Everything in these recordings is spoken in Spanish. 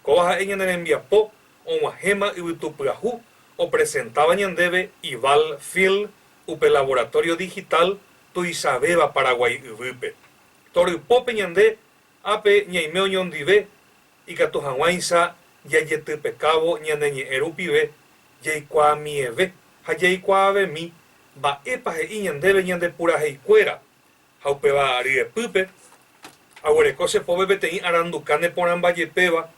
Cobaja ella en el enviapo, o Guajema y Vitupurajú, o presentaba ñandebe Ival Phil, upe laboratorio digital, tu Isabeba Paraguay Urupe. Toripope ñande, ape ñaimeo ñondive, y catujanguainza, ya yetupe cabo ñandeñe erupive, yaikua mieve, hayaikua ave mi, ba epa he ñandebe ñande pura heicuera, haupe va ariepupe, aguarecose pobe beteí aranducane por ambayepeba,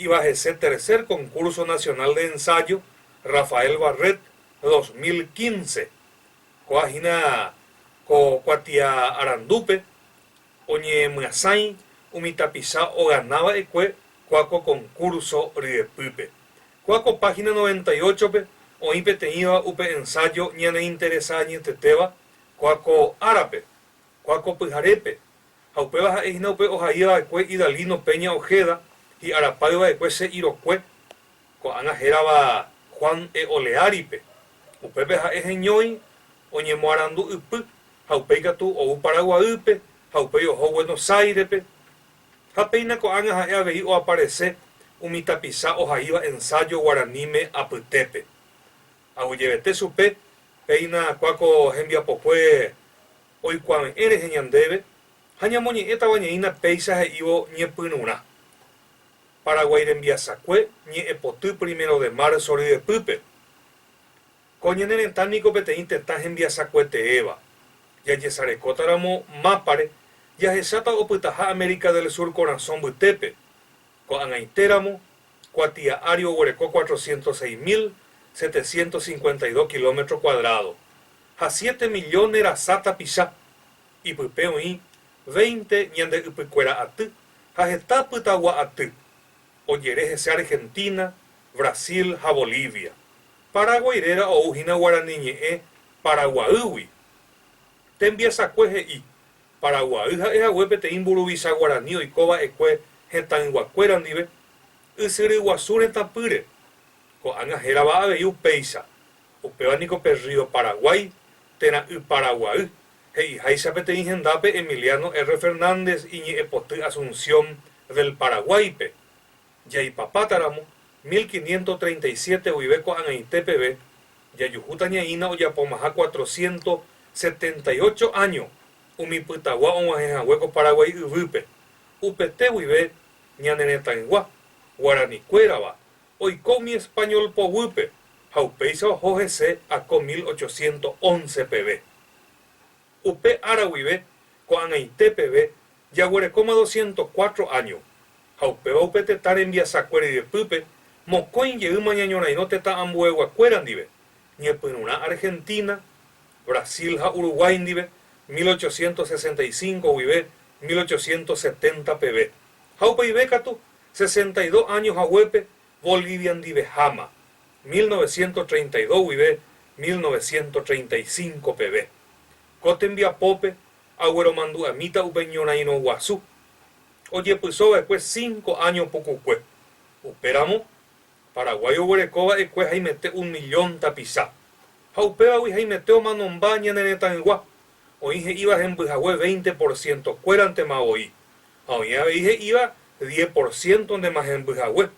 iba a ese tercer concurso nacional de ensayo Rafael Barret 2015 coagina cuatia arandupe oñe muasain umitapisa o ganaba ecue cuaco concurso riepupe cuaco página 98 pe o impete iba upe ensayo ñane interesa ñeteteba cuaco árape cuaco pijarepe haupeba ejina upe ojaiba ecue Idalino Peña Ojeda y Arapayo de Cuese Irocue, con Ana Geraba Juan Olearipe, Upepe Ejeñoy, Oñemo Arandu Upe, Jaupeica tu o Paraguaype, Jaupeyo o Buenos Aires, Japeina con Ana Jaeabei o aparece, Umitapisa o Jaiba ensayo guaranime Aputepe. Agullevete supe, Peina Cuaco Gembia Popue, hoy cuan eres Eñandebe, Jañamoñi eta bañeina Peisa e Ivo Ñepinuna. Paraguay de Enviasacue, ni epotu 1 de marzo de pupe. Coñen en tánico peteín tetas Enviasacue te eva. Ya yesarecótaramo mápare, ya jesata oputaja América del Sur corazón butepe. Con anaiteramo, cuatia ario huereco 406.752 kilómetros cuadrados. A 7 millones era sata pisá. Y pupeo y 20 ñande upicuera atu. A jeta putagua atu. Oyerejese Argentina, Brasil, a Bolivia. Paraguairera o ujina guaraniñe Paraguayui. Tembia sacueje y Paraguayja es agüepete imburubisa guaraní y coba ecue jetan guacuera nive. Usiri guasure tapure. Co angajera va a veiu peisa. Upebanico perrío Paraguay, tena u Paraguay. Hei jaisa pete ingendape Emiliano R. Fernández y epotu Asunción del Paraguaype. Yaipapátáramo, 1537 Huibeco Anaitepebe, Yayujuta Ñaína o Yapomaja 478 años, Umiputagua o Hueco Paraguay Urupe, Upete Huibe, Ñanenetangua, Guaranicuéraba, Oicomi Español Pohupe, Jaupeisa o Jogese Aco 1811 pb. Upe Arahuibe, Coanaitepebe, Yaguarecoma 204 años. Jaupeba upete tar en Viasacuere de pupe, mocoin ye mañañona y no te ta ambuegua cuerandive, ni una Argentina, Brasil ja Uruguay dive, 1865 vive, 1870 pb. Jaupe Ibecatu, 62 años a huepe, Bolivian dive Jama, 1932 vive, 1935 pb. Cotenvia Pope, Agüero Mandu Amita Upeñona y no Guazú. Oye, pues después 5 años poco cue. Esperamos. Paraguayo Huerecoba después ahí mete 1 millón tapizá. Jaupeba hoy ahí meteo manombaña en el tangua. Hoy iba en Bujahue 20% cuerante más hoy. Hoy iba 10% de más en Bujahue.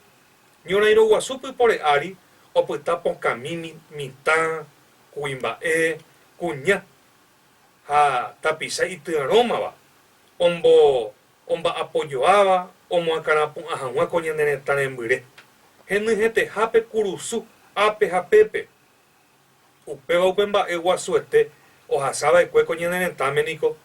Ñona iro guasupi por el ari. O pues tapo camini mitad. Cuimba cuña. Ha tapizá y te aroma va. Omba apoyoaba, omo acarapun ajangua coñanene tan en bure. Genujete jape kurusu, ape japepe. Upeba upemba eguasuete, ojasaba ecue coñanene tamenico.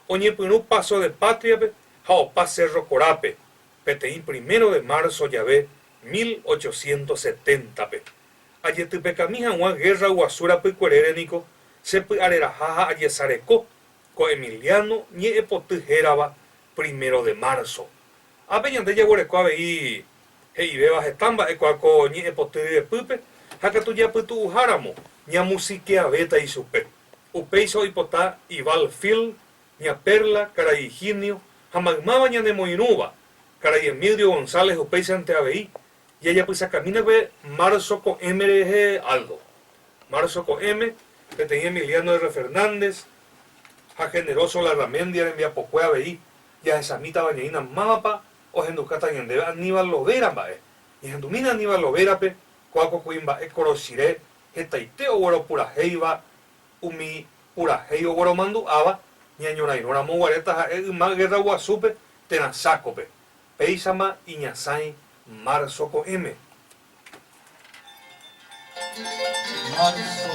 Oñepunu paso de patria, jaopa cerro corape. Peteí 1 de marzo llave 1870 pe. Ayetupe camija una guerra guasura picuererenico, se arera jaja ayesareco, co Emiliano ni epotujeraba 1 de marzo. A peñante ya huereco a veí, hei beba estamba ecuaco ni epotude de pupe, haka tu ya putu ujaramo, ni a musique a beta y supe. Upeiso hipotá Ival Phil, ni a Perla, cara Higinio, jamagmaba ni a Nemoinuba, cara Emilio González upeisa ante a veí, y ella pues a camina ve marzo con MRG Aldo. Marzo con M, que tenía Emiliano R. Fernández, a generoso la ramendia en mi apocuea veí, ya esa mita bañaína mapa, ohendukata ñandéve Aníbal Lovera mba'e. Ñehendumína Aníbal Lovérape kuákokui mba'e korochire hetaite ogueropurahéiva umi purahéi ogueromandu'áva ñañorairõramo guareta ha'e yma Guerra Guasúpe térã Chácope. Péichama iñasãi marzo ko'ẽme. Marzo,